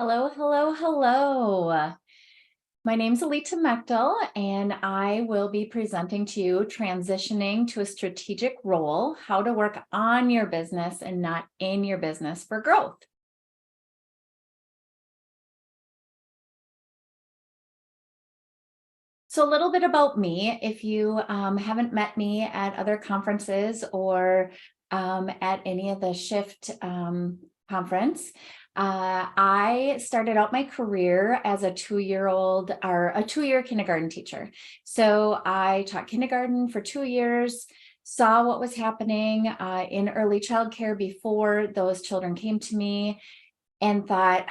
Hello, hello, hello. My name's Aleta Mechtel, and I will be presenting to you transitioning to a strategic role, how to work on your business and not in your business for growth. So a little bit about me, if you haven't met me at other conferences or at any of the Shift conference, I started out my career as a 2-year-old or a 2-year kindergarten teacher. So I taught kindergarten for 2 years, saw what was happening in early childcare before those children came to me, and thought,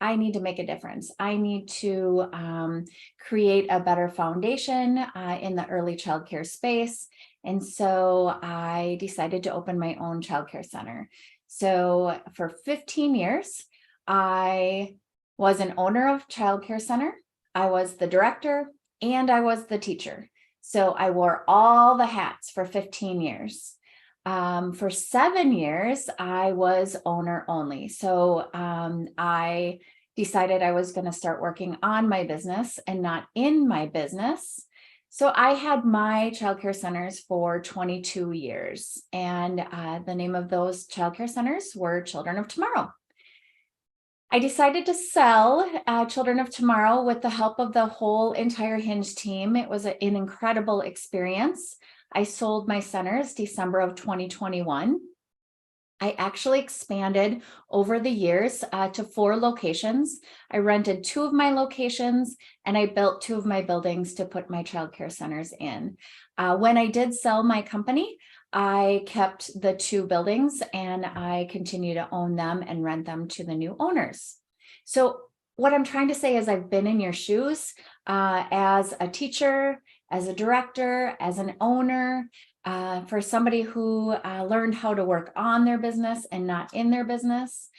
I need to make a difference. I need to create a better foundation in the early childcare space. And so I decided to open my own childcare center. So for 15 years, I was an owner of childcare center. I was the director and I was the teacher. So I wore all the hats for 15 years. For 7 years, I was owner only. So I decided I was going to start working on my business and not in my business. So I had my childcare centers for 22 years, and the name of those childcare centers were Children of Tomorrow. I decided to sell Children of Tomorrow with the help of the whole entire Hinge team. It was an incredible experience. I sold my centers December of 2021. I actually expanded over the years to 4 locations. I rented 2 of my locations and I built 2 of my buildings to put my childcare centers in. When I did sell my company, I kept the 2 buildings and I continue to own them and rent them to the new owners. So what I'm trying to say is I've been in your shoes as a teacher, as a director, as an owner, for somebody who learned how to work on their business and not in their business.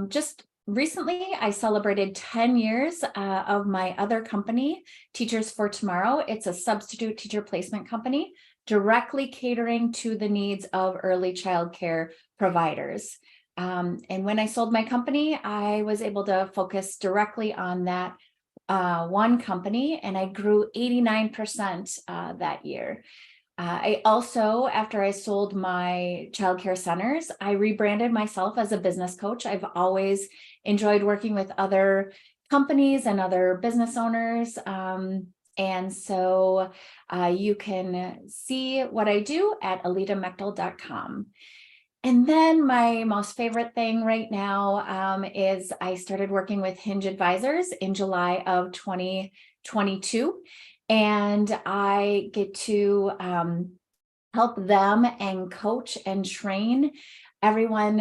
Just recently, I celebrated 10 years of my other company, Teachers for Tomorrow. It's a substitute teacher placement company, directly catering to the needs of early childcare providers. And when I sold my company, I was able to focus directly on that one company, and I grew 89% that year. I also, after I sold my childcare centers, I rebranded myself as a business coach. I've always enjoyed working with other companies and other business owners. And so you can see what I do at aletamechtel.com. And then my most favorite thing right now is I started working with Hinge Advisors in July of 2022. And I get to help them and coach and train everyone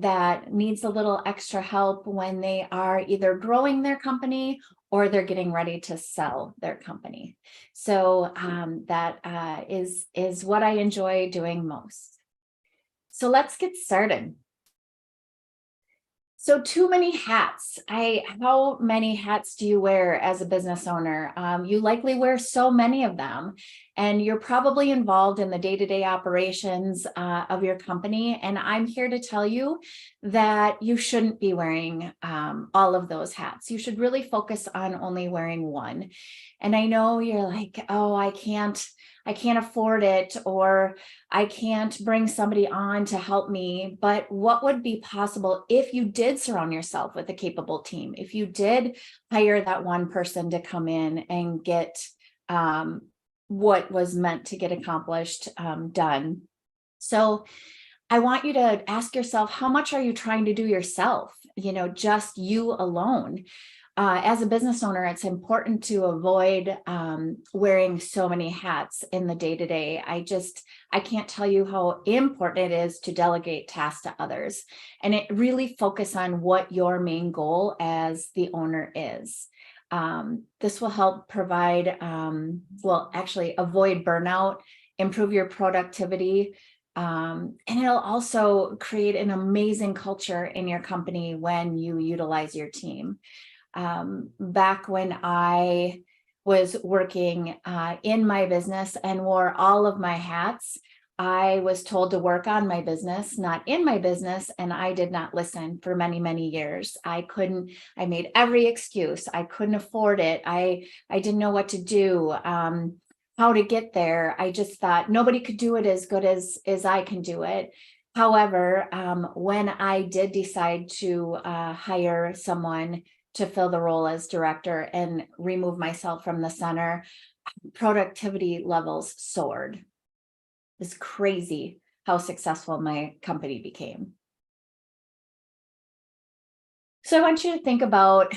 that needs a little extra help when they are either growing their company or they're getting ready to sell their company. So that is what I enjoy doing most. So let's get started. So too many hats. How many hats do you wear as a business owner? You likely wear so many of them, and you're probably involved in the day-to-day operations of your company. And I'm here to tell you that you shouldn't be wearing all of those hats. You should really focus on only wearing one. And I know you're like, oh, I can't afford it, or I can't bring somebody on to help me. But what would be possible if you did surround yourself with a capable team? If you did hire that one person to come in and get what was meant to get accomplished done. So I want you to ask yourself, how much are you trying to do yourself? Just you alone. As a business owner, it's important to avoid wearing so many hats in the day-to-day. I can't tell you how important it is to delegate tasks to others, and it really focus on what your main goal as the owner is. This will help provide, actually avoid burnout, improve your productivity, and it'll also create an amazing culture in your company when you utilize your team. Back when I was working in my business and wore all of my hats, I was told to work on my business, not in my business, and I did not listen for many, many years. I made every excuse. I couldn't afford it. I didn't know what to do, how to get there. I just thought nobody could do it as good as I can do it. However, when I did decide to hire someone to fill the role as director and remove myself from the center, productivity levels soared. It's crazy how successful my company became. So I want you to think about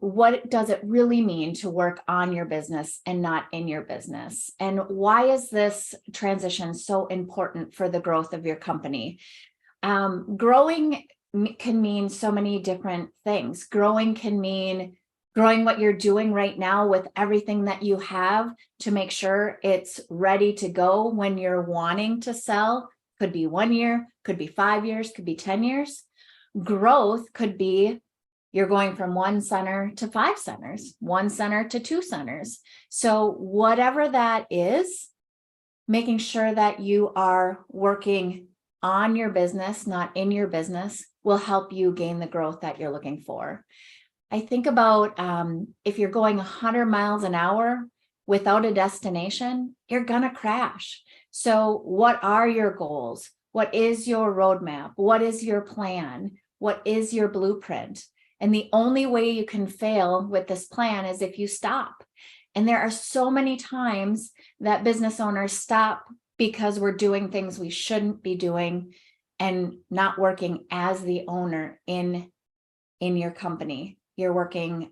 what does it really mean to work on your business and not in your business? And why is this transition so important for the growth of your company? Growing can mean so many different things. Growing can mean growing what you're doing right now with everything that you have to make sure it's ready to go when you're wanting to sell. Could be 1 year, could be 5 years, could be 10 years. Growth could be you're going from 1 center to 5 centers, 1 center to 2 centers. So whatever that is, making sure that you are working on your business, not in your business, will help you gain the growth that you're looking for. I think about if you're going 100 miles an hour without a destination, you're going to crash. So what are your goals? What is your roadmap? What is your plan? What is your blueprint? And the only way you can fail with this plan is if you stop. And there are so many times that business owners stop because we're doing things we shouldn't be doing and not working as the owner in your company. You're working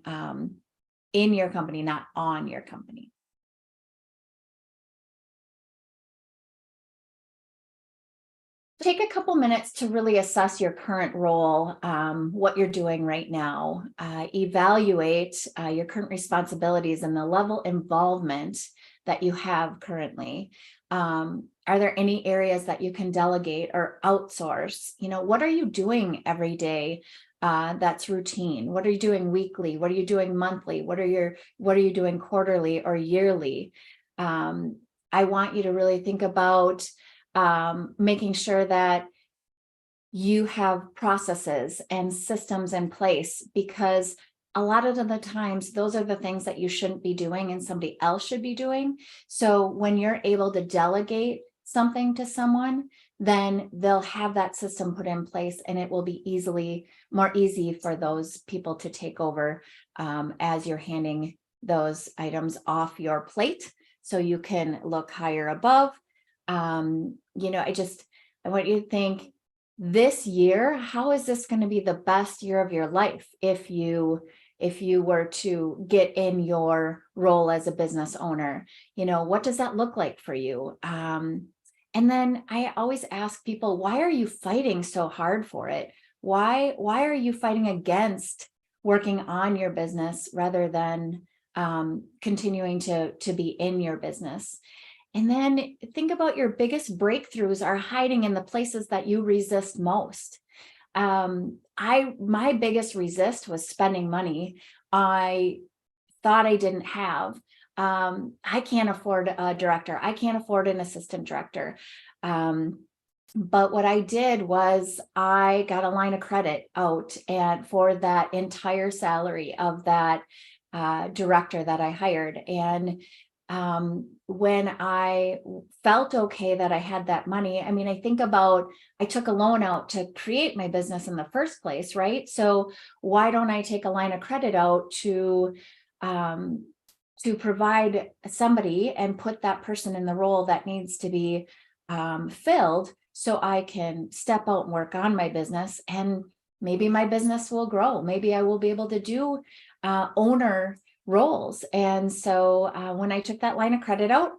in your company, not on your company. Take a couple minutes to really assess your current role, what you're doing right now. Evaluate your current responsibilities and the level of involvement that you have currently. Are there any areas that you can delegate or outsource? What are you doing every day that's routine? What are you doing weekly? What are you doing monthly? What are you doing quarterly or yearly? I want you to really think about making sure that you have processes and systems in place, because a lot of the times those are the things that you shouldn't be doing and somebody else should be doing. So when you're able to delegate something to someone, then they'll have that system put in place and it will be more easy for those people to take over as you're handing those items off your plate so you can look higher above. I want you to think, this year, how is this going to be the best year of your life if you were to get in your role as a business owner? What does that look like for you? And then I always ask people, why are you fighting so hard for it? Why are you fighting against working on your business rather than continuing to be in your business? And then think about your biggest breakthroughs are hiding in the places that you resist most. My biggest resist was spending money I thought I didn't have. I can't afford a director. I can't afford an assistant director. But what I did was I got a line of credit out and for that entire salary of that director that I hired. And when I felt okay that I had that money, I think about, I took a loan out to create my business in the first place, right? So why don't I take a line of credit out to provide somebody and put that person in the role that needs to be filled so I can step out and work on my business, and maybe my business will grow. Maybe I will be able to do owner roles. And so when I took that line of credit out,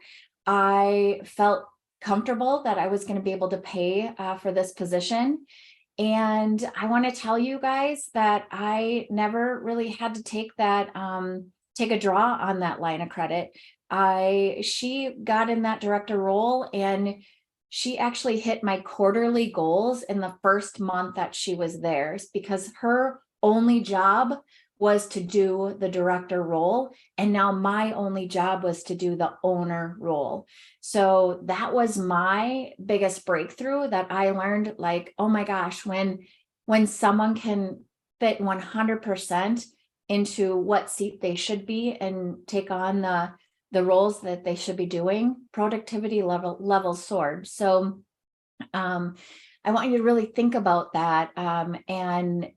I felt comfortable that I was going to be able to pay for this position. And I want to tell you guys that I never really had to take a draw on that line of credit. She got in that director role and she actually hit my quarterly goals in the first month that she was there, because her only job was to do the director role. And now my only job was to do the owner role. So that was my biggest breakthrough, that I learned, like, oh my gosh, when someone can fit 100% into what seat they should be and take on the roles that they should be doing, productivity levels soared. So I want you to really think about that, and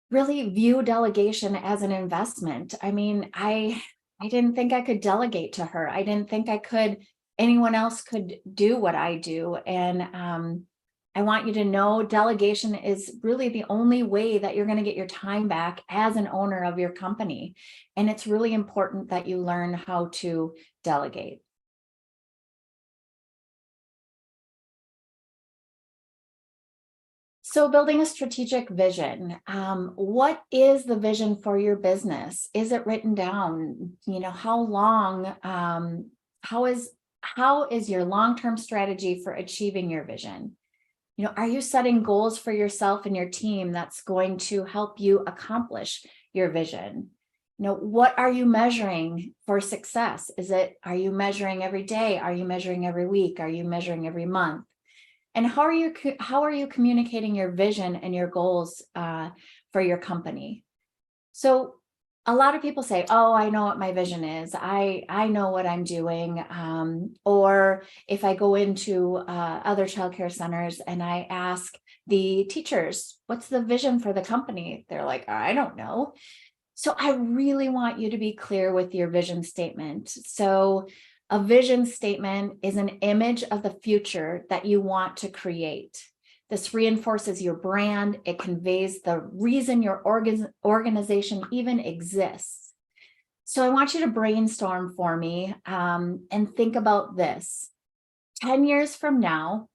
really view delegation as an investment. I mean, I didn't think I could delegate to her. I didn't think anyone else could do what I do. And I want you to know delegation is really the only way that you're going to get your time back as an owner of your company. And it's really important that you learn how to delegate. So building a strategic vision, what is the vision for your business? Is it written down? How long, how is your long-term strategy for achieving your vision? Are you setting goals for yourself and your team that's going to help you accomplish your vision? What are you measuring for success? Are you measuring every day? Are you measuring every week? Are you measuring every month? And how are you communicating your vision and your goals for your company? So a lot of people say, oh, I know what my vision is. I know what I'm doing. Or if I go into other childcare centers and I ask the teachers, what's the vision for the company? They're like, I don't know. So I really want you to be clear with your vision statement. So a vision statement is an image of the future that you want to create. This reinforces your brand. It conveys the reason your organization even exists. So I want you to brainstorm for me and think about this. 10 years from now,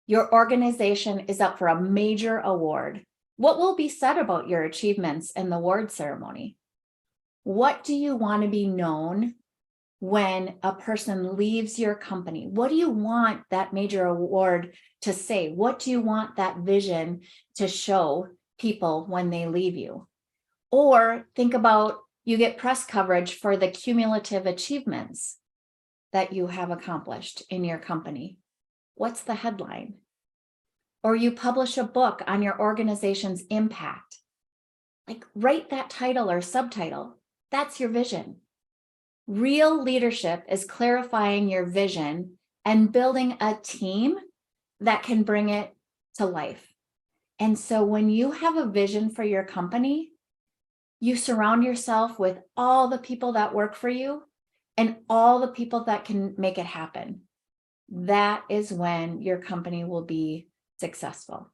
your organization is up for a major award. What will be said about your achievements in the award ceremony? What do you want to be known when a person leaves your company? What do you want that major award to say? What do you want that vision to show people when they leave you? Or think about, you get press coverage for the cumulative achievements that you have accomplished in your company. What's the headline? Or you publish a book on your organization's impact. Like, write that title or subtitle. That's your vision. Real leadership is clarifying your vision and building a team that can bring it to life. And so when you have a vision for your company, you surround yourself with all the people that work for you and all the people that can make it happen. That is when your company will be successful.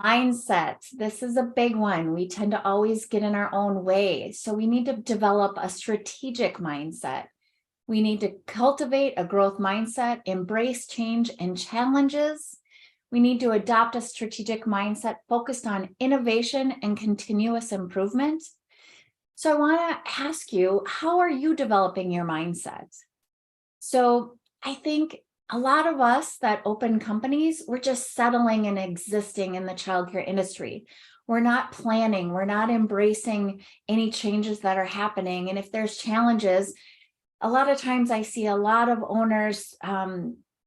Mindset. This is a big one. We tend to always get in our own way. So we need to develop a strategic mindset. We need to cultivate a growth mindset, embrace change and challenges. We need to adopt a strategic mindset focused on innovation and continuous improvement. So I want to ask you, how are you developing your mindset? So I think a lot of us that open companies, we're just settling and existing in the childcare industry. We're not planning, we're not embracing any changes that are happening. And if there's challenges, a lot of times I see a lot of owners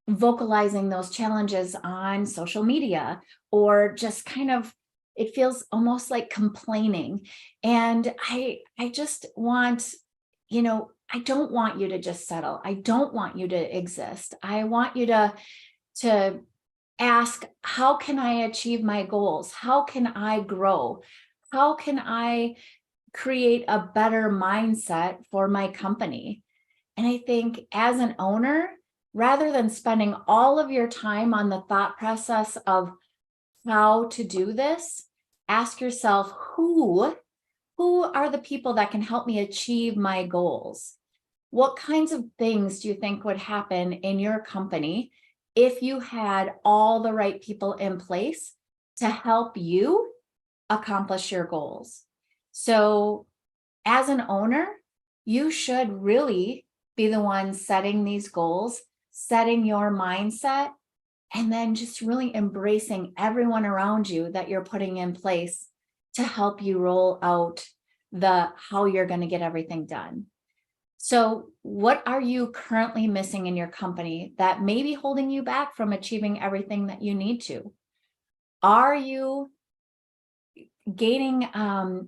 vocalizing those challenges on social media, or just kind of, it feels almost like complaining. And I just want, I don't want you to just settle. I don't want you to exist. I want you to ask, how can I achieve my goals? How can I grow? How can I create a better mindset for my company? And I think as an owner, rather than spending all of your time on the thought process of how to do this, ask yourself, who are the people that can help me achieve my goals? What kinds of things do you think would happen in your company if you had all the right people in place to help you accomplish your goals? So as an owner, you should really be the one setting these goals, setting your mindset, and then just really embracing everyone around you that you're putting in place to help you roll out the how you're going to get everything done. So, what are you currently missing in your company that may be holding you back from achieving everything that you need to? Are you gaining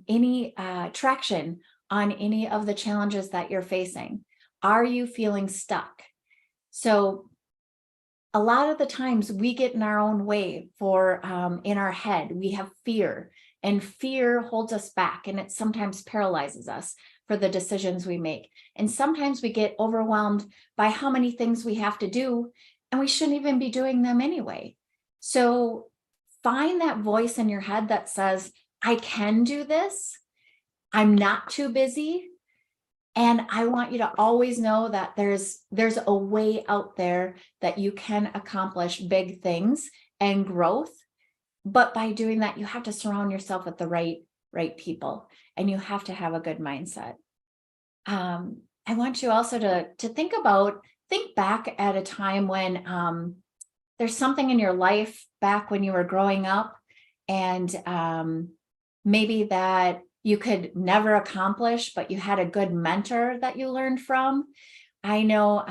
any traction on any of the challenges that you're facing? Are you feeling stuck? So, a lot of the times we get in our own way for in our head. We have fear, and fear holds us back, and it sometimes paralyzes us for the decisions we make. And sometimes we get overwhelmed by how many things we have to do, and we shouldn't even be doing them anyway. So find that voice in your head that says, I can do this. I'm not too busy. And I want you to always know that there's a way out there that you can accomplish big things and growth. But by doing that, you have to surround yourself with the right people, and you have to have a good mindset. I want you also to think back at a time when there's something in your life back when you were growing up, and maybe that you could never accomplish, but you had a good mentor that you learned from. I know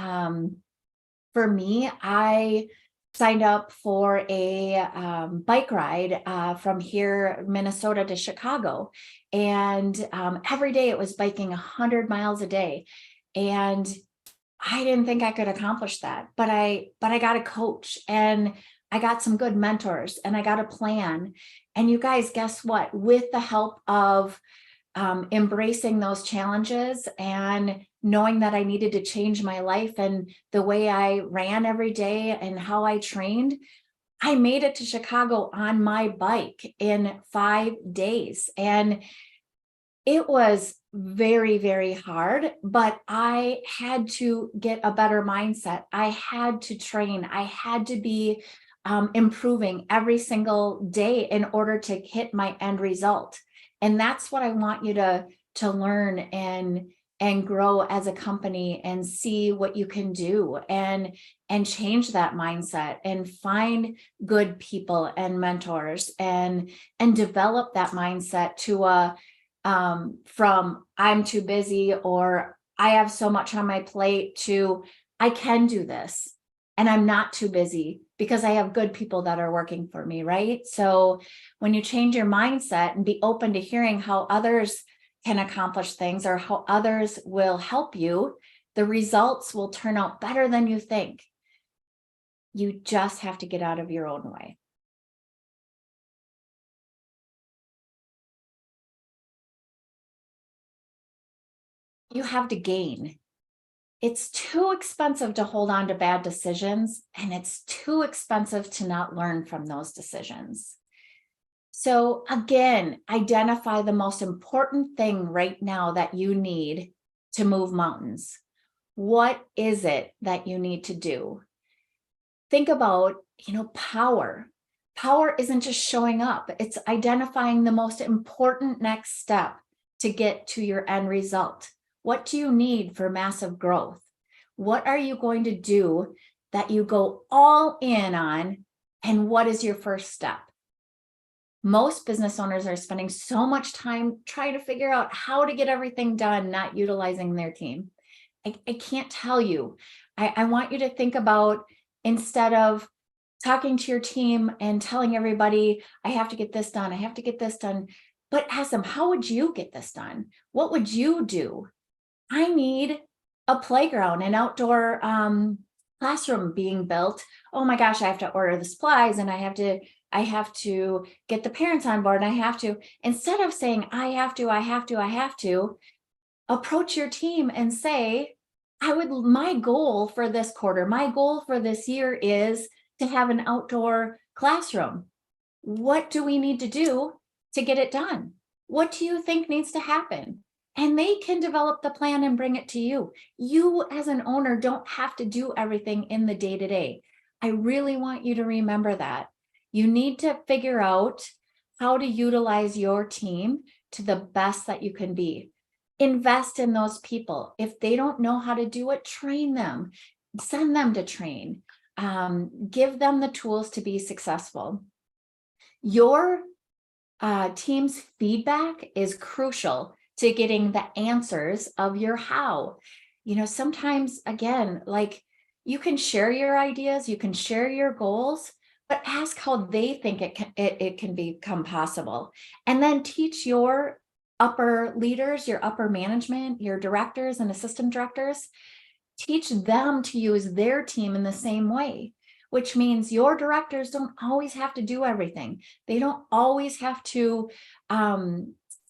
for me, I signed up for a bike ride from here, Minnesota to Chicago. And every day it was biking 100 miles a day. And I didn't think I could accomplish that, but I got a coach, and I got some good mentors, and I got a plan. And you guys, guess what? With the help of embracing those challenges and knowing that I needed to change my life and the way I ran every day and how I trained, I made it to Chicago on my bike in 5 days. And it was very, very hard, but I had to get a better mindset. I had to train. I had to be improving every single day in order to hit my end result. And that's what I want you to learn and grow as a company, and see what you can do, and change that mindset, and find good people and mentors, and develop that mindset to from I'm too busy, or I have so much on my plate, to I can do this, and I'm not too busy because I have good people that are working for me, right? So when you change your mindset and be open to hearing how others can accomplish things, or how others will help you, the results will turn out better than you think. You just have to get out of your own way. You have to gain. It's too expensive to hold on to bad decisions, and it's too expensive to not learn from those decisions. So again, identify the most important thing right now that you need to move mountains. What is it that you need to do? Think about, power. Power isn't just showing up. It's identifying the most important next step to get to your end result. What do you need for massive growth? What are you going to do that you go all in on? And what is your first step? Most business owners are spending so much time trying to figure out how to get everything done, not utilizing their team. I can't tell you. I want you to think about, instead of talking to your team and telling everybody, I have to get this done, I have to get this done, but ask them, how would you get this done? What would you do? I need a playground, an outdoor classroom being built. Oh my gosh, I have to order the supplies, and I have to get the parents on board, and I have to, instead of saying, I have to, approach your team and say, my goal for this quarter, my goal for this year is to have an outdoor classroom. What do we need to do to get it done? What do you think needs to happen? And they can develop the plan and bring it to you. You as an owner don't have to do everything in the day-to-day. I really want you to remember that. You need to figure out how to utilize your team to the best that you can be. Invest in those people. If they don't know how to do it, train them. Send them to train. Give them the tools to be successful. Your team's feedback is crucial to getting the answers of your how. Sometimes, again, like, you can share your ideas, you can share your goals, but ask how they think it can become possible. And then teach your upper leaders, your upper management, your directors and assistant directors, teach them to use their team in the same way, which means your directors don't always have to do everything. They don't always have to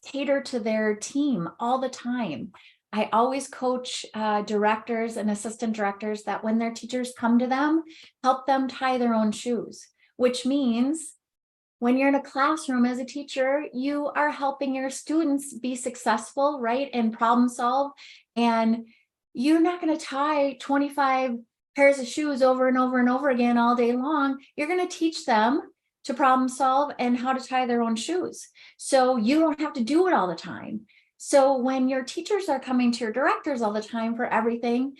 cater to their team all the time. I always coach directors and assistant directors that when their teachers come to them, help them tie their own shoes, which means when you're in a classroom as a teacher, you are helping your students be successful, right? And problem solve. And you're not going to tie 25 pairs of shoes over and over and over again all day long. You're going to teach them to problem solve and how to tie their own shoes. So you don't have to do it all the time. So when your teachers are coming to your directors all the time for everything,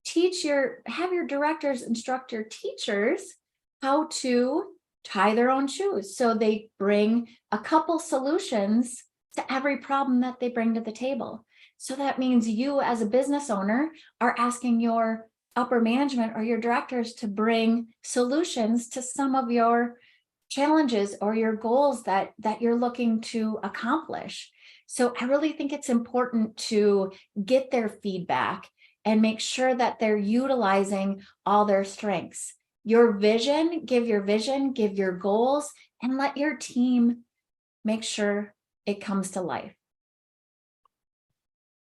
have your directors instruct your teachers how to tie their own shoes. So they bring a couple solutions to every problem that they bring to the table. So that means you as a business owner are asking your upper management or your directors to bring solutions to some of your challenges or your goals that you're looking to accomplish. So I really think it's important to get their feedback and make sure that they're utilizing all their strengths. Your vision, give your goals, and let your team make sure it comes to life.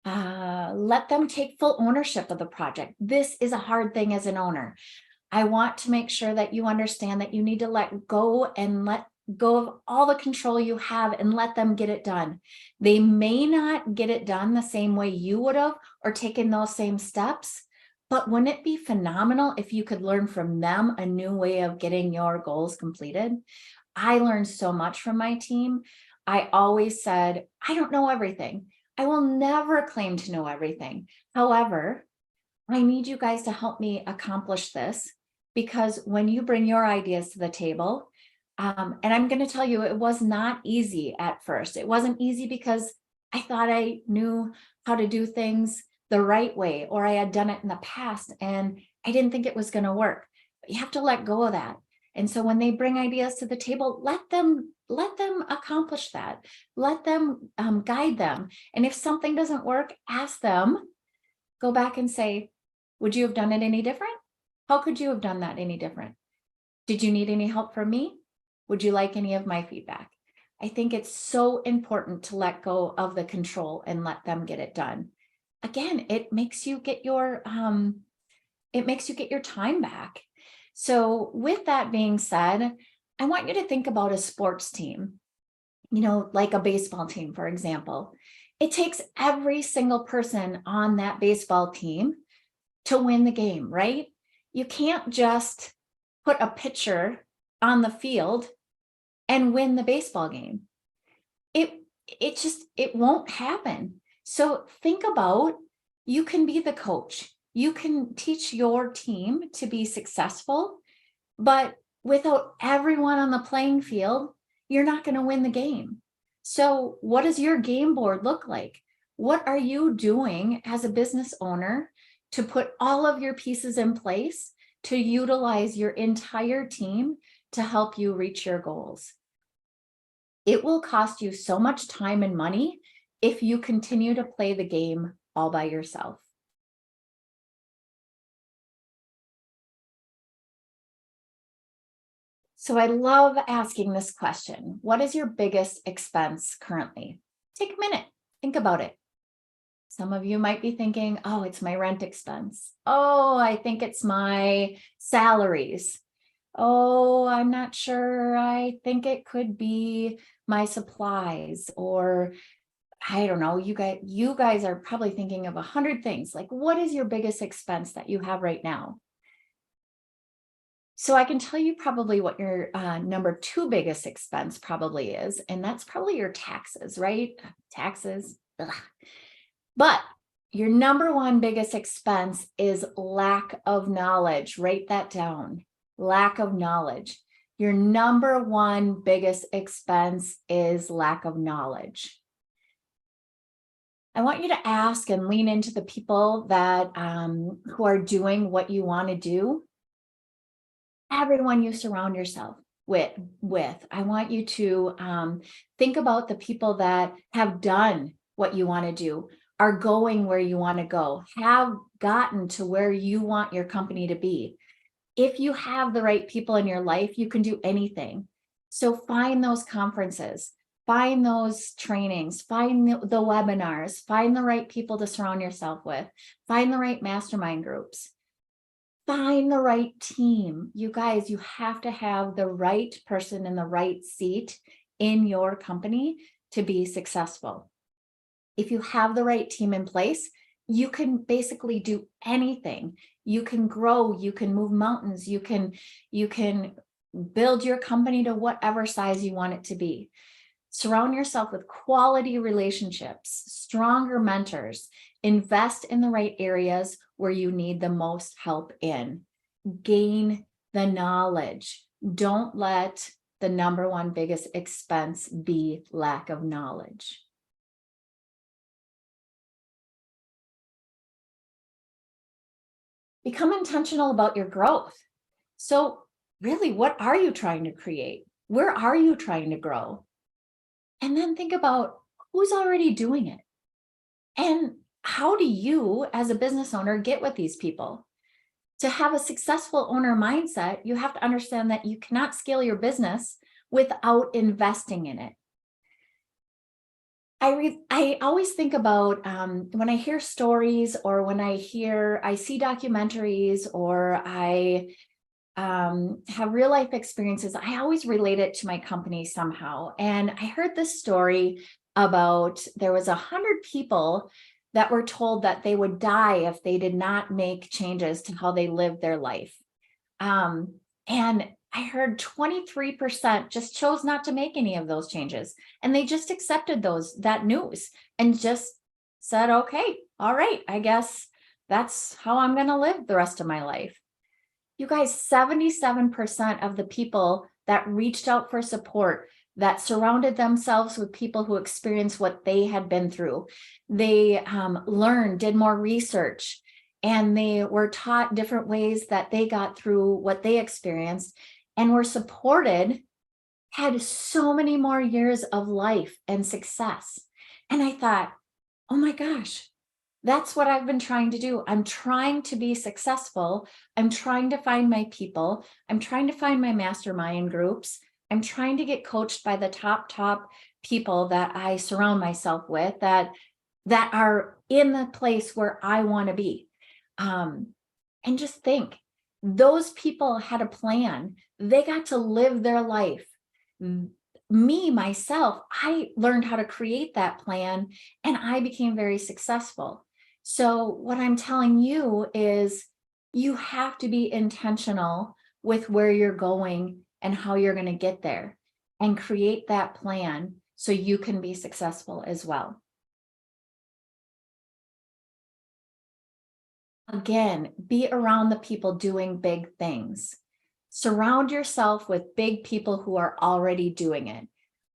Let them take full ownership of the project. This is a hard thing as an owner. I want to make sure that you understand that you need to let go of all the control you have and let them get it done. They may not get it done the same way you would have or taken those same steps, but wouldn't it be phenomenal if you could learn from them a new way of getting your goals completed? I learned so much from my team. I always said, I don't know everything. I will never claim to know everything. However, I need you guys to help me accomplish this, because when you bring your ideas to the table, and I'm going to tell you, it was not easy at first. It wasn't easy because I thought I knew how to do things the right way, or I had done it in the past and I didn't think it was going to work. But you have to let go of that. And so when they bring ideas to the table, let them accomplish that. Let them guide them. And if something doesn't work, ask them, go back and say, would you have done it any different? How could you have done that any different? Did you need any help from me? Would you like any of my feedback? I think it's so important to let go of the control and let them get it done. Again, it makes you get your time back. So with that being said, I want you to think about a sports team, like a baseball team, for example. It takes every single person on that baseball team to win the game, right? You can't just put a pitcher on the field and win the baseball game. It won't happen. So think about, you can be the coach. You can teach your team to be successful, but without everyone on the playing field, you're not going to win the game. So what does your game board look like? What are you doing as a business owner to put all of your pieces in place to utilize your entire team to help you reach your goals? It will cost you so much time and money if you continue to play the game all by yourself. So I love asking this question. What is your biggest expense currently? Take a minute, think about it. Some of you might be thinking, oh, it's my rent expense. Oh, I think it's my salaries. Oh, I'm not sure. I think it could be my supplies, or I don't know. You guys are probably thinking of 100 things. Like, what is your biggest expense that you have right now? So I can tell you probably what your number 2 biggest expense probably is, and that's probably your taxes, right? Taxes. Ugh. But Your number one biggest expense is lack of knowledge. Write that down. Lack of knowledge. Your number one biggest expense is lack of knowledge. I want you to ask and lean into the people that who are doing what you want to do. Everyone you surround yourself with. I want you to think about the people that have done what you want to do, are going where you want to go, have gotten to where you want your company to be. If you have the right people in your life, you can do anything. So find those conferences, find those trainings, find the webinars, find the right people to surround yourself with, find the right mastermind groups. Find the right team. You guys, you have to have the right person in the right seat in your company to be successful. If you have the right team in place, you can basically do anything. You can grow, you can move mountains, you can build your company to whatever size you want it to be. Surround yourself with quality relationships, stronger mentors, invest in the right areas where you need the most help in. Gain the knowledge. Don't let the number one biggest expense be lack of knowledge. Become intentional about your growth. So really, what are you trying to create? Where are you trying to grow? And then think about who's already doing it. And how do you, as a business owner, get with these people? To have a successful owner mindset, you have to understand that you cannot scale your business without investing in it. I always think about when I hear stories or when I see documentaries or I have real life experiences, I always relate it to my company somehow. And I heard this story about there was 100 people that were told that they would die if they did not make changes to how they lived their life. And I heard 23% just chose not to make any of those changes. And they just accepted that news and just said, okay, all right, I guess that's how I'm going to live the rest of my life. You guys, 77% of the people that reached out for support, that surrounded themselves with people who experienced what they had been through, they learned, did more research, and they were taught different ways that they got through what they experienced and were supported, had so many more years of life and success. And I thought, oh my gosh, that's what I've been trying to do. I'm trying to be successful. I'm trying to find my people. I'm trying to find my mastermind groups. I'm trying to get coached by the top people that I surround myself with that are in the place where I want to be. And just think, those people had a plan. They got to live their life. Me, myself, I learned how to create that plan and I became very successful. So what I'm telling you is you have to be intentional with where you're going and how you're going to get there and create that plan so you can be successful as well. Again, be around the people doing big things. Surround yourself with big people who are already doing it.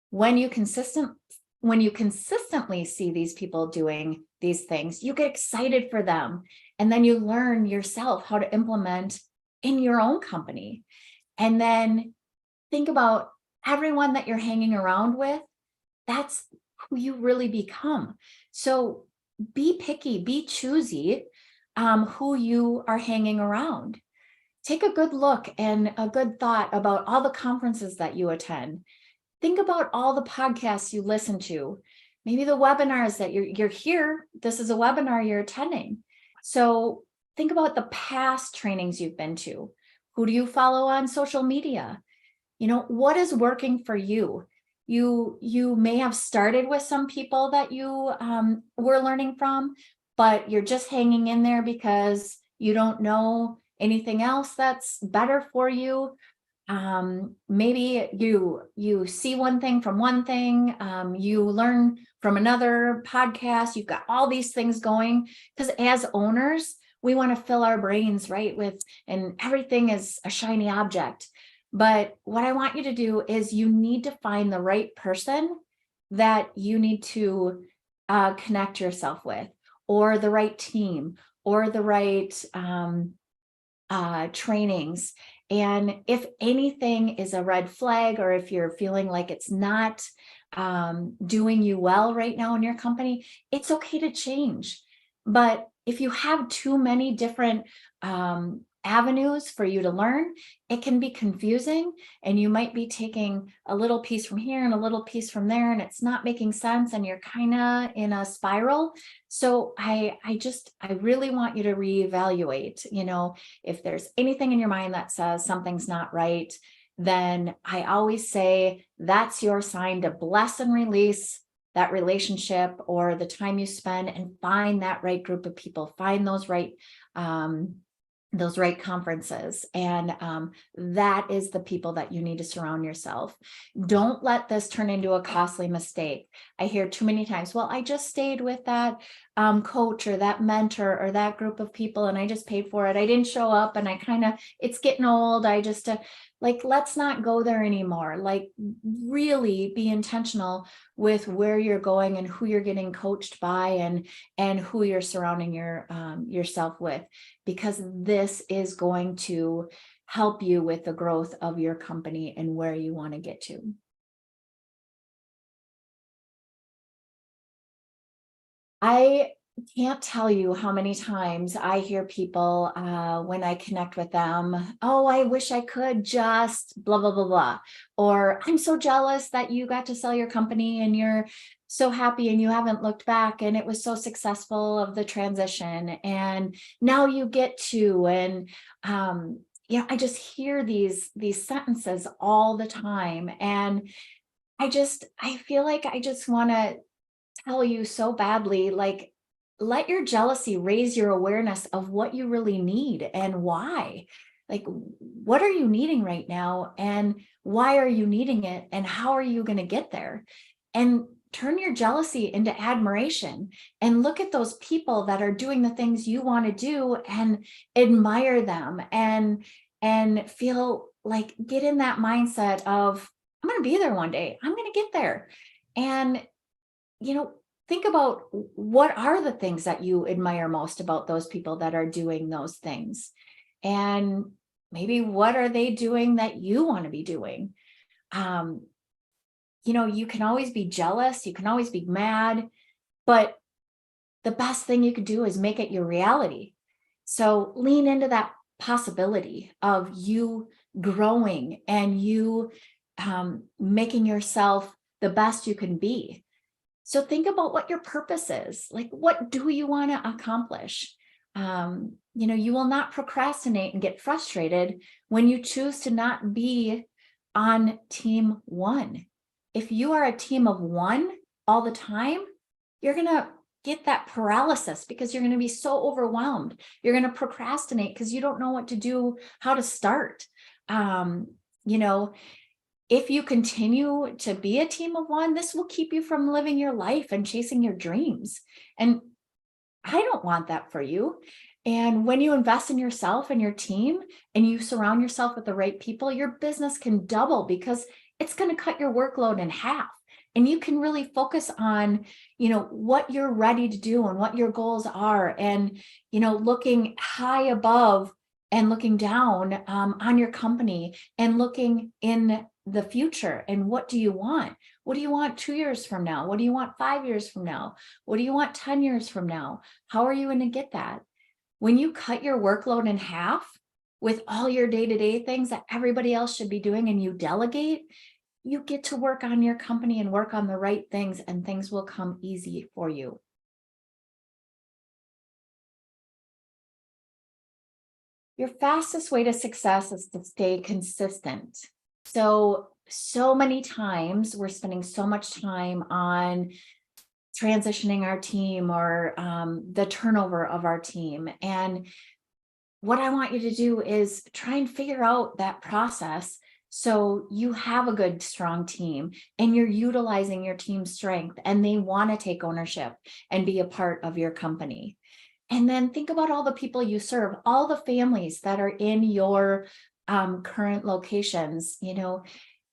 When you consistently see these people doing these things, you get excited for them. And then you learn yourself how to implement in your own company. And then think about everyone that you're hanging around with. That's who you really become. So be picky, be choosy who you are hanging around. Take a good look and a good thought about all the conferences that you attend. Think about all the podcasts you listen to, maybe the webinars that you're here. This is a webinar you're attending. So think about the past trainings you've been to. Who do you follow on social media? What is working for you? You may have started with some people that you were learning from, but you're just hanging in there because you don't know anything else that's better for you. Maybe you see one thing from one thing, you learn from another podcast, you've got all these things going, because as owners, we want to fill our brains, right, with, and everything is a shiny object. But what I want you to do is you need to find the right person that you need to connect yourself with, or the right team, or the right trainings. And if anything is a red flag, or if you're feeling like it's not doing you well right now in your company, it's okay to change. But if you have too many different avenues for you to learn, it can be confusing, and you might be taking a little piece from here and a little piece from there, and it's not making sense, and you're kind of in a spiral. So I really want you to reevaluate. If there's anything in your mind that says something's not right, then I always say that's your sign to bless and release that relationship or the time you spend, and find that right group of people, find those right conferences. And that is the people that you need to surround yourself. Don't let this turn into a costly mistake. I hear too many times, well, I just stayed with that coach or that mentor or that group of people, and I just paid for it. I didn't show up, and it's getting old. I just, let's not go there anymore. Like, really be intentional with where you're going and who you're getting coached by, and who you're surrounding yourself with, because this is going to help you with the growth of your company and where you want to get to. I can't tell you how many times I hear people when I connect with them, oh, I wish I could just blah, blah, blah, blah. Or I'm so jealous that you got to sell your company and you're so happy and you haven't looked back and it was so successful of the transition. And now you get to, and I just hear these sentences all the time. And I feel like I just want to tell you so badly, like, let your jealousy raise your awareness of what you really need and why. Like, what are you needing right now, and why are you needing it, and how are you going to get there? And turn your jealousy into admiration, and look at those people that are doing the things you want to do, and admire them, and feel like, get in that mindset of, I'm going to be there one day, I'm going to get there. And think about, what are the things that you admire most about those people that are doing those things, and maybe what are they doing that you want to be doing. You can always be jealous, you can always be mad, but the best thing you could do is make it your reality. So lean into that possibility of you growing, and you making yourself the best you can be. So think about what your purpose is. Like, what do you want to accomplish? You will not procrastinate and get frustrated when you choose to not be on team one. If you are a team of one all the time, you're going to get that paralysis, because you're going to be so overwhelmed. You're going to procrastinate because you don't know what to do, how to start. If you continue to be a team of one, this will keep you from living your life and chasing your dreams. And I don't want that for you. And when you invest in yourself and your team, and you surround yourself with the right people, your business can double, because it's going to cut your workload in half. And you can really focus on, what you're ready to do and what your goals are. And, looking high above and looking down on your company, and looking in the future. And what do you want? What do you want 2 years from now? What do you want 5 years from now? What do you want 10 years from now? How are you going to get that? When you cut your workload in half with all your day-to-day things that everybody else should be doing, and you delegate, you get to work on your company and work on the right things, and things will come easy for you. Your fastest way to success is to stay consistent. So many times we're spending so much time on transitioning our team, or the turnover of our team. And what I want you to do is try and figure out that process So you have a good, strong team and you're utilizing your team's strength and they want to take ownership and be a part of your company. And then think about all the people you serve, all the families that are in your current locations,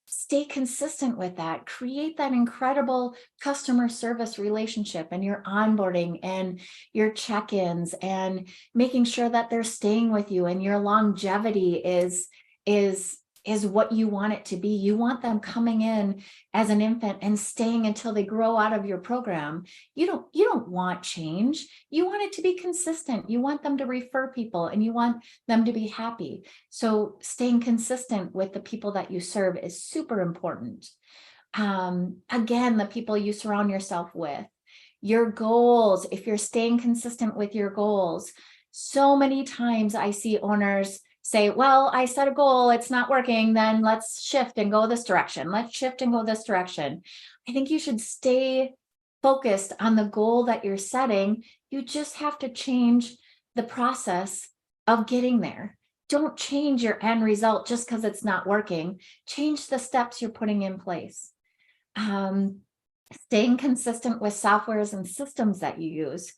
stay consistent with that, create that incredible customer service relationship and your onboarding and your check-ins and making sure that they're staying with you and your longevity is what you want it to be. You want them coming in as an infant and staying until they grow out of your program. You don't want change. You want it to be consistent. You want them to refer people and you want them to be happy. So staying consistent with the people that you serve is super important. Again, the people you surround yourself with, your goals, if you're staying consistent with your goals. So many times I see owners say, well, I set a goal, it's not working, then let's shift and go this direction. Let's shift and go this direction. I think you should stay focused on the goal that you're setting. You just have to change the process of getting there. Don't change your end result just because it's not working. Change the steps you're putting in place. Staying consistent with softwares and systems that you use.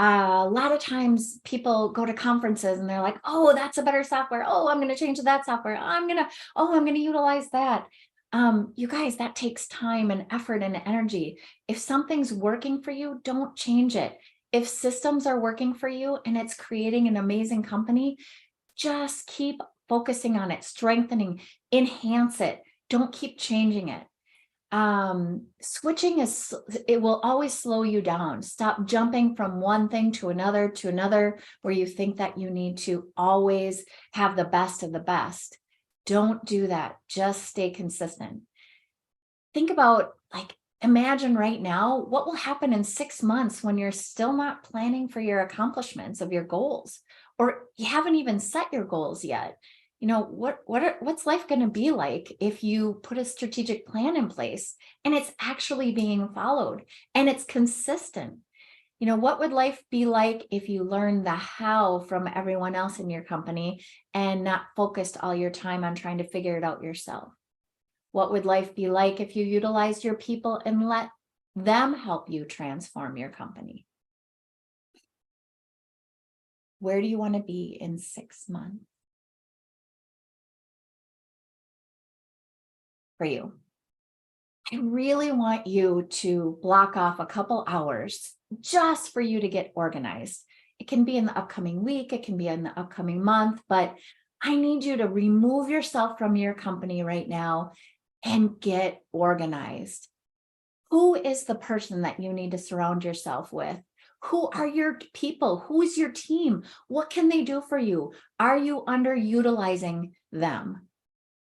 A lot of times people go to conferences and they're like, oh, that's a better software. Oh, I'm going to change to that software. I'm going to utilize that. You guys, that takes time and effort and energy. If something's working for you, don't change it. If systems are working for you and it's creating an amazing company, just keep focusing on it, strengthening, enhance it. Don't keep changing it. Switching it will always slow you down. Stop jumping from one thing to another, where you think that you need to always have the best of the best. Don't do that. Just stay consistent. Think about, imagine right now, what will happen in 6 months when you're still not planning for your accomplishments of your goals, or you haven't even set your goals yet. What's life going to be like if you put a strategic plan in place and it's actually being followed and it's consistent? What would life be like if you learned the how from everyone else in your company and not focused all your time on trying to figure it out yourself? What would life be like if you utilized your people and let them help you transform your company? Where do you want to be in 6 months? For you. I really want you to block off a couple hours just for you to get organized. It can be in the upcoming week, it can be in the upcoming month, but I need you to remove yourself from your company right now and get organized. Who is the person that you need to surround yourself with? Who are your people? Who's your team? What can they do for you? Are you underutilizing them?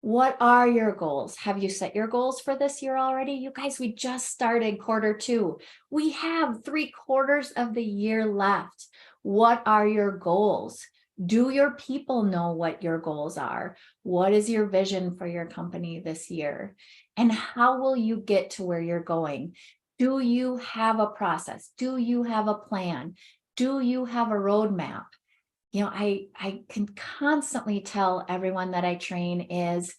What are your goals? Have you set your goals for this year already? You guys, we just started Q2. We have 3/4 of the year left. What are your goals? Do your people know what your goals are? What is your vision for your company this year? And how will you get to where you're going? Do you have a process? Do you have a plan? Do you have a roadmap? I can constantly tell everyone that I train is,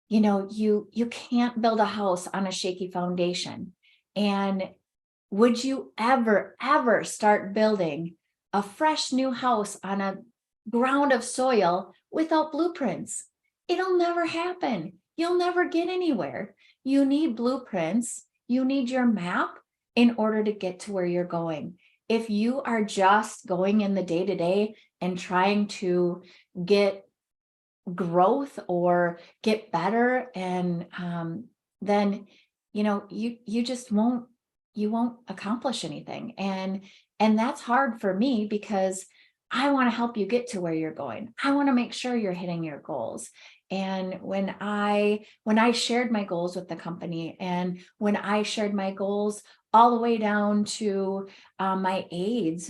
you can't build a house on a shaky foundation. And would you ever start building a fresh new house on a ground of soil without blueprints? It'll never happen. You'll never get anywhere. You need blueprints. You need your map in order to get to where you're going. If you are just going in the day-to-day and trying to get growth or get better, and then you just won't accomplish anything. And that's hard for me because I want to help you get to where you're going. I want to make sure you're hitting your goals. And when I shared my goals with the company, and when I shared my goals all the way down to my aides,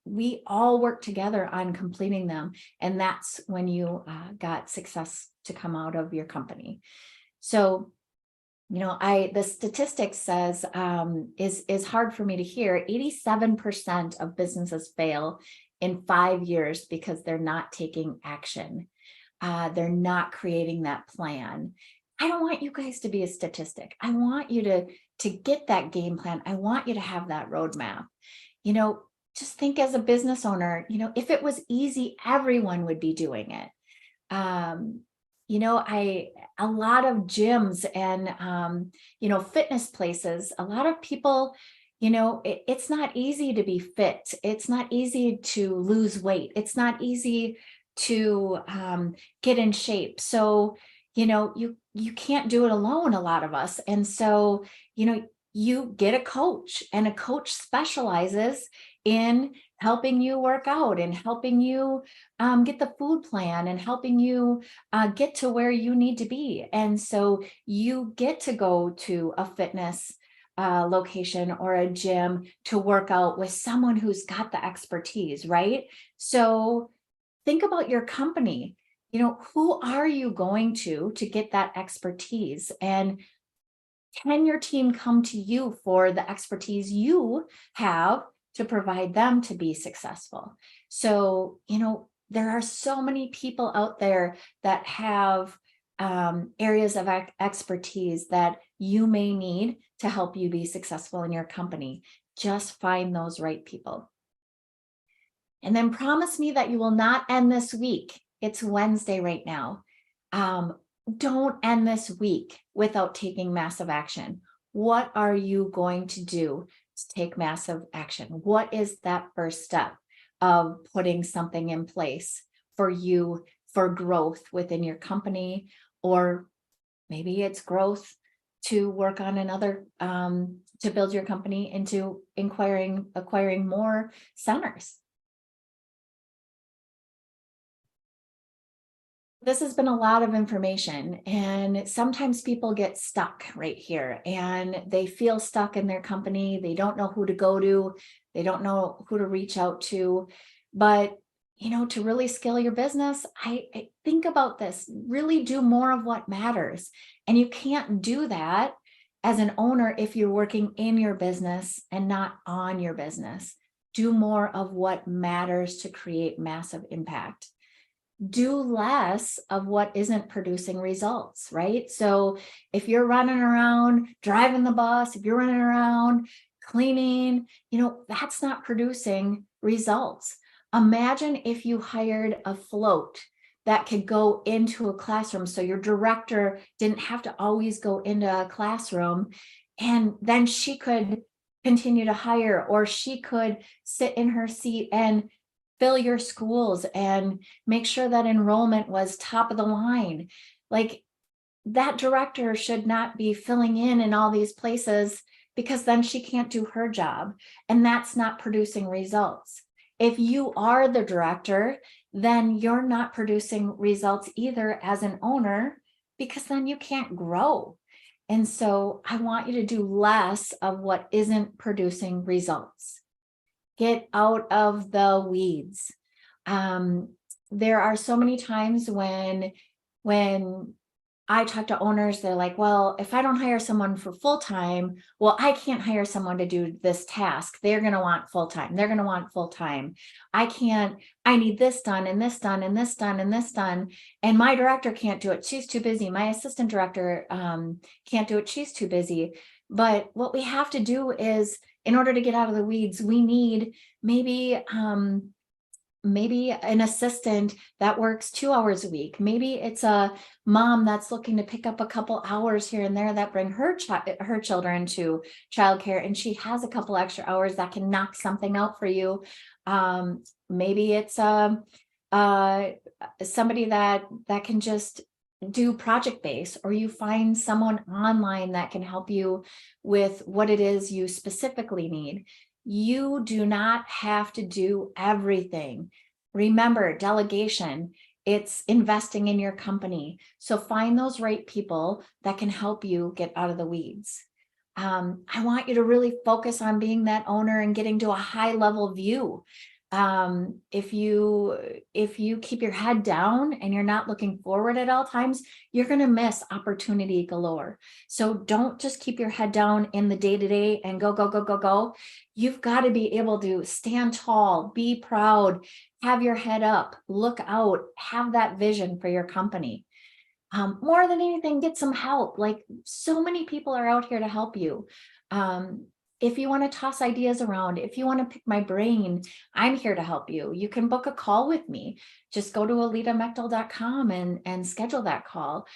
we all worked together on completing them. And that's when you got success to come out of your company. So, the statistics says is hard for me to hear. 87% of businesses fail in 5 years because they're not taking action. They're not creating that plan. I don't want you guys to be a statistic. I want you to get that game plan. I want you to have that roadmap. You know, just think as a business owner, if it was easy, everyone would be doing it. Um, a lot of gyms and fitness places, a lot of people, it's not easy to be fit. It's not easy to lose weight. It's not easy to get in shape. So, you can't do it alone, a lot of us. And so, you get a coach, and a coach specializes in helping you work out and helping you get the food plan and helping you get to where you need to be. And so you get to go to a fitness location or a gym to work out with someone who's got the expertise, right? So think about your company. Who are you going to get that expertise? And can your team come to you for the expertise you have to provide them to be successful? So, there are so many people out there that have areas of expertise that you may need to help you be successful in your company. Just find those right people. And then promise me that you will not end this week. It's Wednesday right now. Don't end this week without taking massive action. What are you going to do to take massive action? What is that first step of putting something in place for you for growth within your company? Or maybe it's growth to work on another, to build your company into acquiring more centers. This has been a lot of information, and sometimes people get stuck right here and they feel stuck in their company. They don't know who to go to. They don't know who to reach out to. But, to really scale your business, I think about this, really do more of what matters. And you can't do that as an owner if you're working in your business and not on your business. Do more of what matters to create massive impact. Do less of what isn't producing results, right? So if you're running around driving the bus, if you're running around cleaning, that's not producing results. Imagine if you hired a float that could go into a classroom, so your director didn't have to always go into a classroom, and then she could continue to hire, or she could sit in her seat and fill your schools and make sure that enrollment was top of the line. Like, that director should not be filling in all these places, because then she can't do her job, and that's not producing results. If you are the director, then you're not producing results either as an owner, because then you can't grow. And so I want you to do less of what isn't producing results. Get out of the weeds. There are so many times when I talk to owners, they're like, well, if I don't hire someone for full-time, well, I can't hire someone to do this task. They're going to want full-time. They're going to want full-time. I need this done and this done and this done and this done. And my director can't do it. She's too busy. My assistant director can't do it. She's too busy. But what we have to do is, in order to get out of the weeds, we need maybe an assistant that works 2 hours a week. Maybe it's a mom that's looking to pick up a couple hours here and there that bring her children to childcare, and she has a couple extra hours that can knock something out for you. Maybe it's somebody that can just do project based, or you find someone online that can help you with what it is you specifically need. You do not have to do everything. Remember, delegation, it's investing in your company. So find those right people that can help you get out of the weeds. I want you to really focus on being that owner and getting to a high level view. If you keep your head down and you're not looking forward at all times, you're going to miss opportunity galore. So don't just keep your head down in the day to day and go, go, go, go, go. You've got to be able to stand tall, be proud, have your head up, look out, have that vision for your company. More than anything, get some help. Like, so many people are out here to help you. Um, if you want to toss ideas around, if you want to pick my brain, I'm here to help you. You can book a call with me. Just go to aletamechtel.com and schedule that call.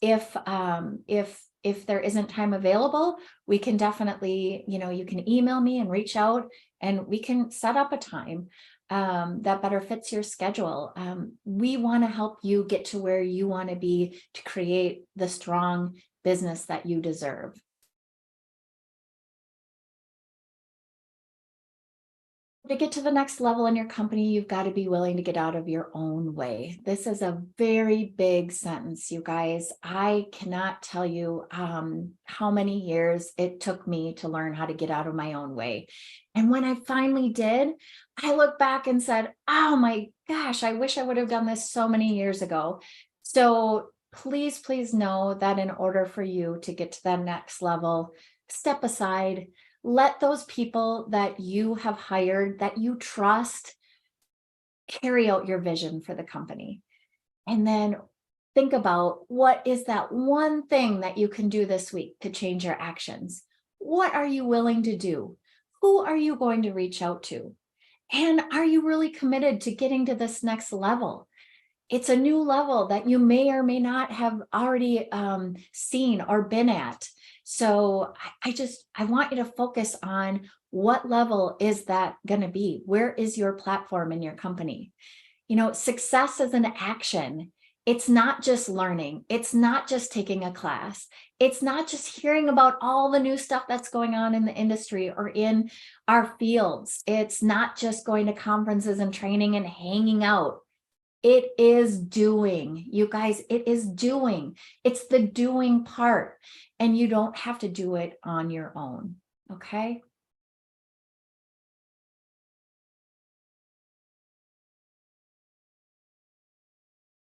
If there isn't time available, we can definitely, you can email me and reach out, and we can set up a time that better fits your schedule. We want to help you get to where you want to be to create the strong business that you deserve. To get to the next level in your company, you've got to be willing to get out of your own way. This is a very big sentence, you guys. I cannot tell you how many years it took me to learn how to get out of my own way. And when I finally did, I look back and said, oh my gosh, I wish I would have done this so many years ago. So please, please know that in order for you to get to that next level, step aside. Let those people that you have hired, that you trust, carry out your vision for the company. And then think about, what is that one thing that you can do this week to change your actions? What are you willing to do? Who are you going to reach out to? And are you really committed to getting to this next level? It's a new level that you may or may not have already seen or been at. So I want you to focus on, what level is that going to be? Where is your platform in your company? Success is an action. It's not just learning. It's not just taking a class. It's not just hearing about all the new stuff that's going on in the industry or in our fields. It's not just going to conferences and training and hanging out. It is doing, you guys, it is doing. It's the doing part, and you don't have to do it on your own. Okay.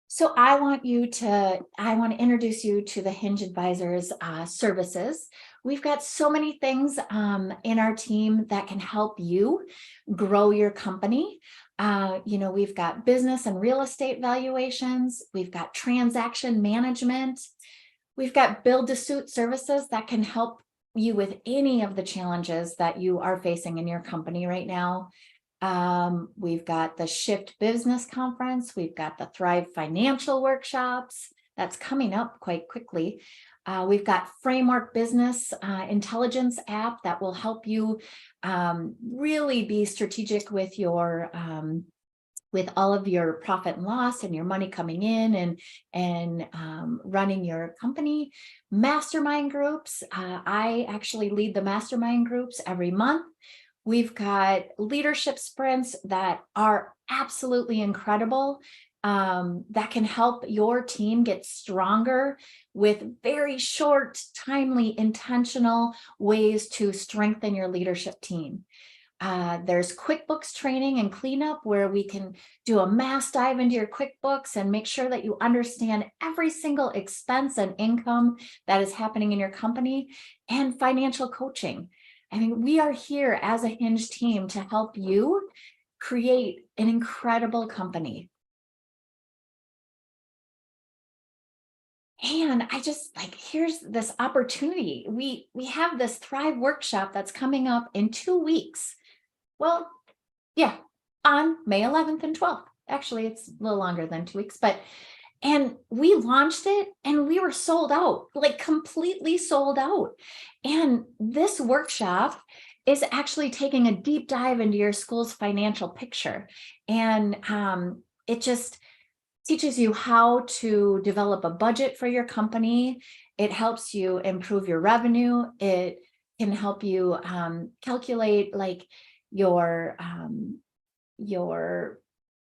So I want to introduce you to the Hinge Advisors services. We've got so many things in our team that can help you grow your company. We've got business and real estate valuations. We've got transaction management. We've got build to suit services that can help you with any of the challenges that you are facing in your company right now. We've got the Shift Business Conference. We've got the Thrive Financial Workshops. That's coming up quite quickly. We've got Framework Business Intelligence app that will help you really be strategic with with all of your profit and loss and your money coming in and running your company. Mastermind groups. I actually lead the mastermind groups every month. We've got leadership sprints that are absolutely incredible, that can help your team get stronger with very short, timely, intentional ways to strengthen your leadership team. There's QuickBooks training and cleanup, where we can do a mass dive into your QuickBooks and make sure that you understand every single expense and income that is happening in your company, and financial coaching. I mean, we are here as a Hinge team to help you create an incredible company. And I just here's this opportunity. We have this Thrive workshop that's coming up in 2 weeks. Well, yeah, on May 11th and 12th. Actually, it's a little longer than 2 weeks, and we launched it and we were sold out, completely sold out. And this workshop is actually taking a deep dive into your school's financial picture. And it just teaches you how to develop a budget for your company. It helps you improve your revenue. It can help you calculate your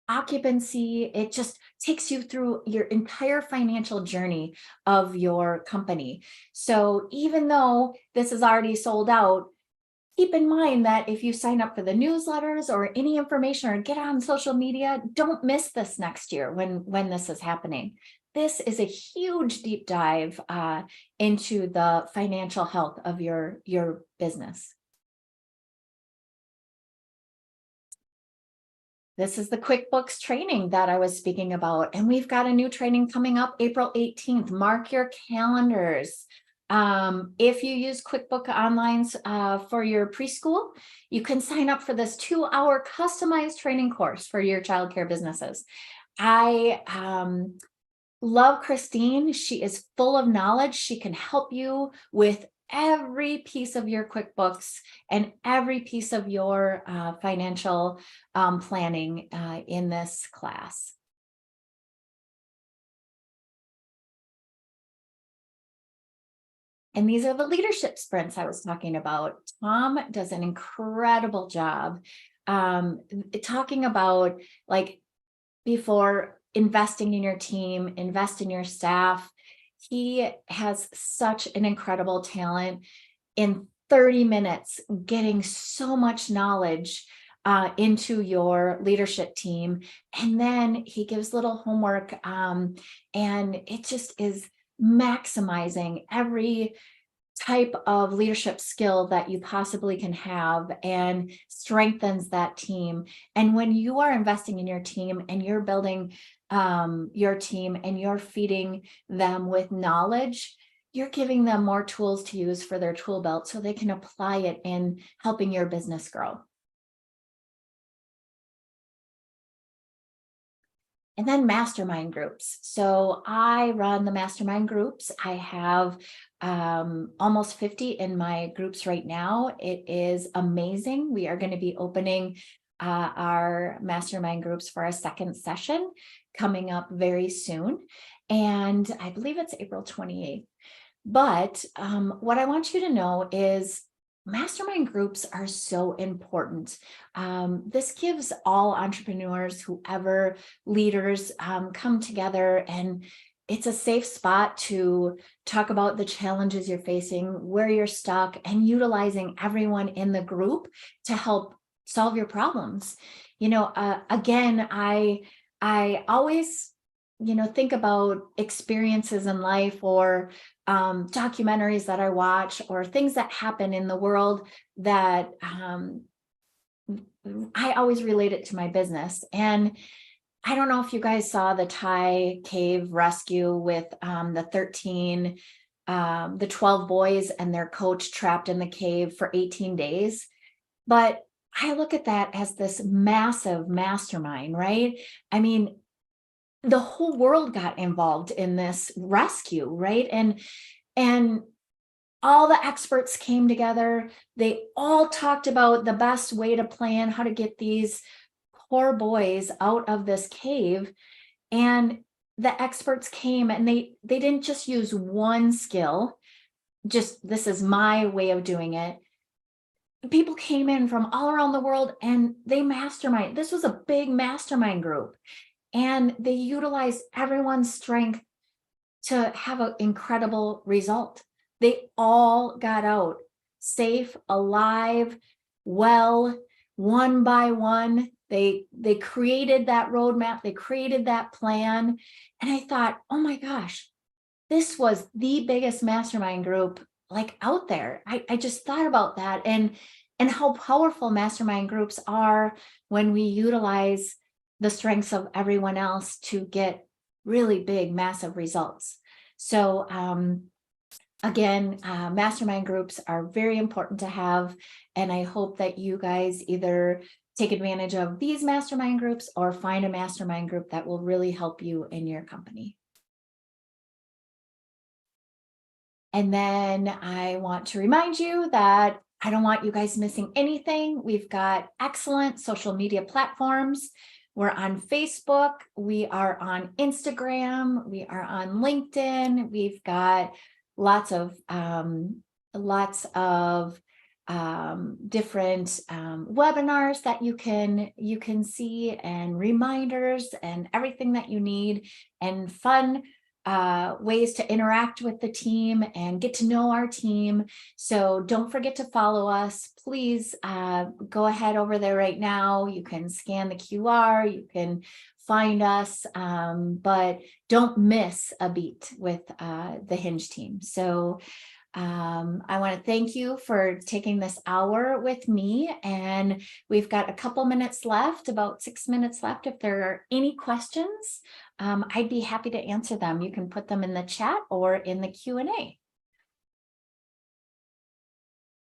occupancy. It just takes you through your entire financial journey of your company. So even though this is already sold out, keep in mind that if you sign up for the newsletters or any information or get on social media, don't miss this next year when this is happening. This is a huge deep dive into the financial health of your business. This is the QuickBooks training that I was speaking about. And we've got a new training coming up April 18th. Mark your calendars. If you use QuickBooks Online for your preschool, you can sign up for this 2-hour customized training course for your childcare businesses. I love Christine. She is full of knowledge. She can help you with every piece of your QuickBooks and every piece of your financial planning in this class. And these are the leadership sprints I was talking about. Tom does an incredible job talking about, like, before investing in your team, invest in your staff. He has such an incredible talent in 30 minutes, getting so much knowledge into your leadership team. And then he gives little homework and it just is maximizing every type of leadership skill that you possibly can have and strengthens that team. And when you are investing in your team and you're building your team and you're feeding them with knowledge, you're giving them more tools to use for their tool belt so they can apply it in helping your business grow. And then mastermind groups. So I run the mastermind groups. I have almost 50 in my groups right now. It is amazing. We are going to be opening our mastermind groups for a second session coming up very soon. And I believe it's April 28th. But what I want you to know is mastermind groups are so important. This gives all entrepreneurs, whoever leaders, come together, and it's a safe spot to talk about the challenges you're facing, where you're stuck, and utilizing everyone in the group to help solve your problems. Again, I always, think about experiences in life or documentaries that I watch or things that happen in the world that I always relate it to my business. And I don't know if you guys saw the Thai cave rescue with the 12 boys and their coach trapped in the cave for 18 days. But I look at that as this massive mastermind, right? I mean, the whole world got involved in this rescue, right? And all the experts came together. They all talked about the best way to plan how to get these poor boys out of this cave. And the experts came and they didn't just use one skill, just this is my way of doing it. People came in from all around the world and they mastermind. This was a big mastermind group. And they utilized everyone's strength to have an incredible result. They all got out safe, alive, well, one by one. They created that roadmap, they created that plan. And I thought, oh my gosh, this was the biggest mastermind group like out there. I just thought about that and how powerful mastermind groups are when we utilize the strengths of everyone else to get really big, massive results. So again, mastermind groups are very important to have. And I hope that you guys either take advantage of these mastermind groups or find a mastermind group that will really help you in your company. And then I want to remind you that I don't want you guys missing anything. We've got excellent social media platforms. We're on Facebook, we are on Instagram, we are on LinkedIn. We've got lots of different webinars that you can see, and reminders and everything that you need, and fun ways to interact with the team and get to know our team. So don't forget to follow us. Please go ahead over there right now. You can scan the QR, you can find us, but don't miss a beat with the Hinge team. So I want to thank you for taking this hour with me, and we've got a couple minutes left, about 6 minutes left. If there are any questions, I'd be happy to answer them. You can put them in the chat or in the Q&A.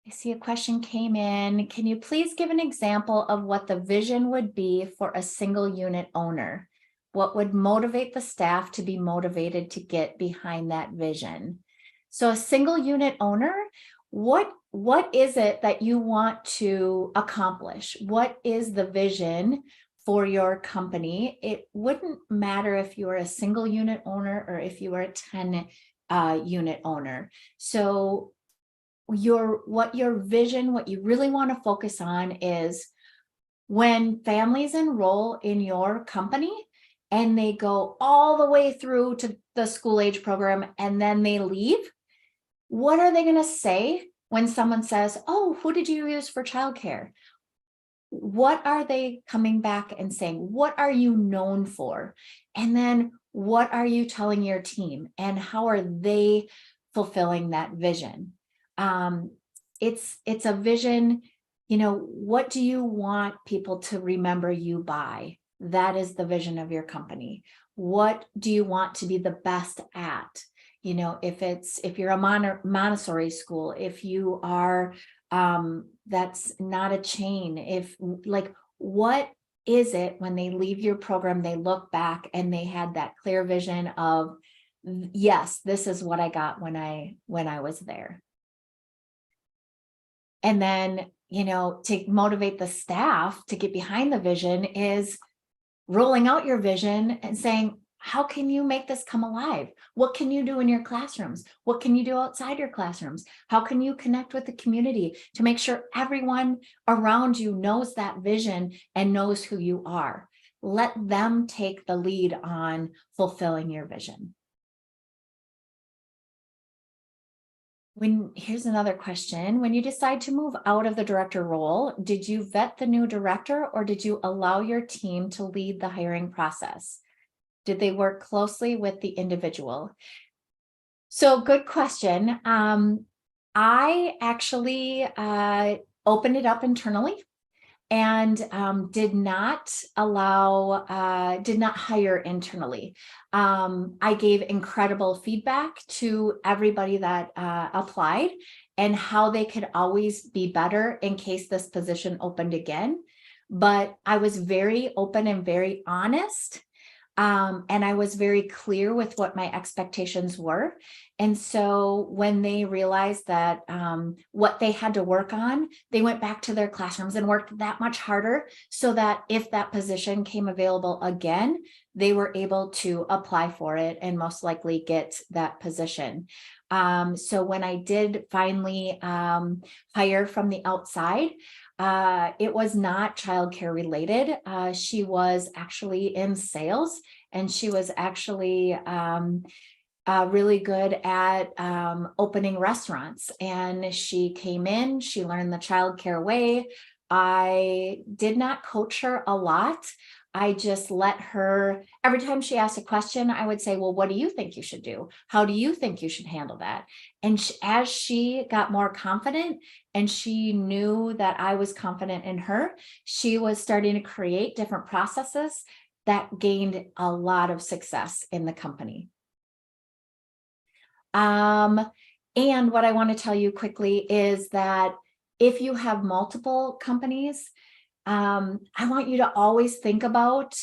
I see a question came in. Can you please give an example of what the vision would be for a single unit owner? What would motivate the staff to be motivated to get behind that vision? So a single unit owner, what is it that you want to accomplish? What is the vision for your company? It wouldn't matter if you are a single unit owner or if you are a 10 unit owner. So what your vision, what you really want to focus on is when families enroll in your company and they go all the way through to the school age program and then they leave, what are they going to say when someone says, oh, who did you use for childcare? What are they coming back and saying? What are you known for? And then what are you telling your team? And how are they fulfilling that vision? It's a vision, what do you want people to remember you by? That is the vision of your company. What do you want to be the best at? If you're a Montessori school, if you are, that's not a chain. What is it when they leave your program, they look back and they had that clear vision of, yes, this is what I got when I was there. And then, to motivate the staff to get behind the vision is rolling out your vision and saying, how can you make this come alive? What can you do in your classrooms? What can you do outside your classrooms? How can you connect with the community to make sure everyone around you knows that vision and knows who you are? Let them take the lead on fulfilling your vision. Here's another question. When you decide to move out of the director role, did you vet the new director or did you allow your team to lead the hiring process? Did they work closely with the individual? So good question. I actually opened it up internally and did not hire internally. I gave incredible feedback to everybody that applied and how they could always be better in case this position opened again. But I was very open and very honest. And I was very clear with what my expectations were. And so when they realized that what they had to work on, they went back to their classrooms and worked that much harder so that if that position came available again, they were able to apply for it and most likely get that position. So when I did finally hire from the outside, it was not childcare related. She was actually in sales, and she was actually really good at opening restaurants. And she came in, she learned the childcare way. I did not coach her a lot. I just let her, every time she asked a question, I would say, well, what do you think you should do? How do you think you should handle that? And as she got more confident and she knew that I was confident in her, she was starting to create different processes that gained a lot of success in the company. And what I want to tell you quickly is that if you have multiple companies, I want you to always think about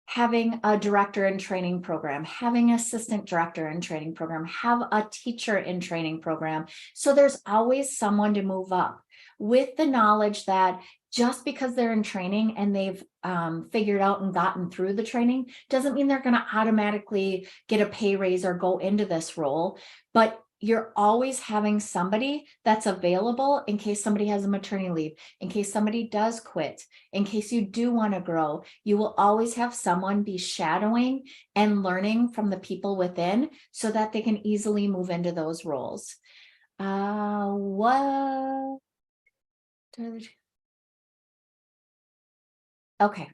having a director in training program, having assistant director in training program, have a teacher in training program. So there's always someone to move up with the knowledge that just because they're in training and they've figured out and gotten through the training doesn't mean they're going to automatically get a pay raise or go into this role. But you're always having somebody that's available in case somebody has a maternity leave, in case somebody does quit, in case you do want to grow. You will always have someone be shadowing and learning from the people within so that they can easily move into those roles. What? Okay.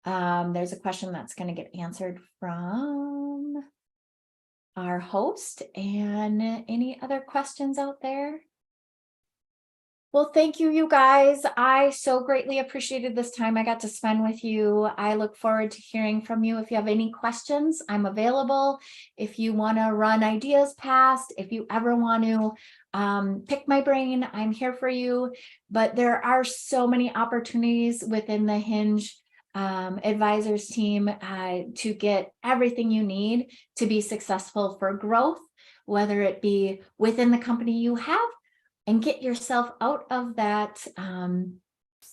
There's a question that's going to get answered from our host. And any other questions out there? Well, thank you, you guys. I so greatly appreciated this time I got to spend with you. I look forward to hearing from you. If you have any questions, I'm available. If you want to run ideas past, if you ever want to pick my brain, I'm here for you. But there are so many opportunities within the Hinge advisors team to get everything you need to be successful for growth, whether it be within the company you have, and get yourself out of that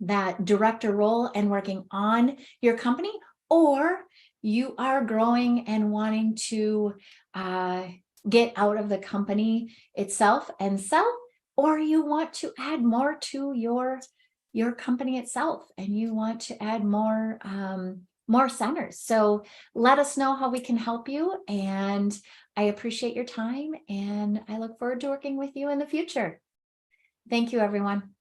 that director role and working on your company, or you are growing and wanting to get out of the company itself and sell, or you want to add more to your company itself and you want to add more more centers. So let us know how we can help you, and I appreciate your time and I look forward to working with you in the future. Thank you, everyone.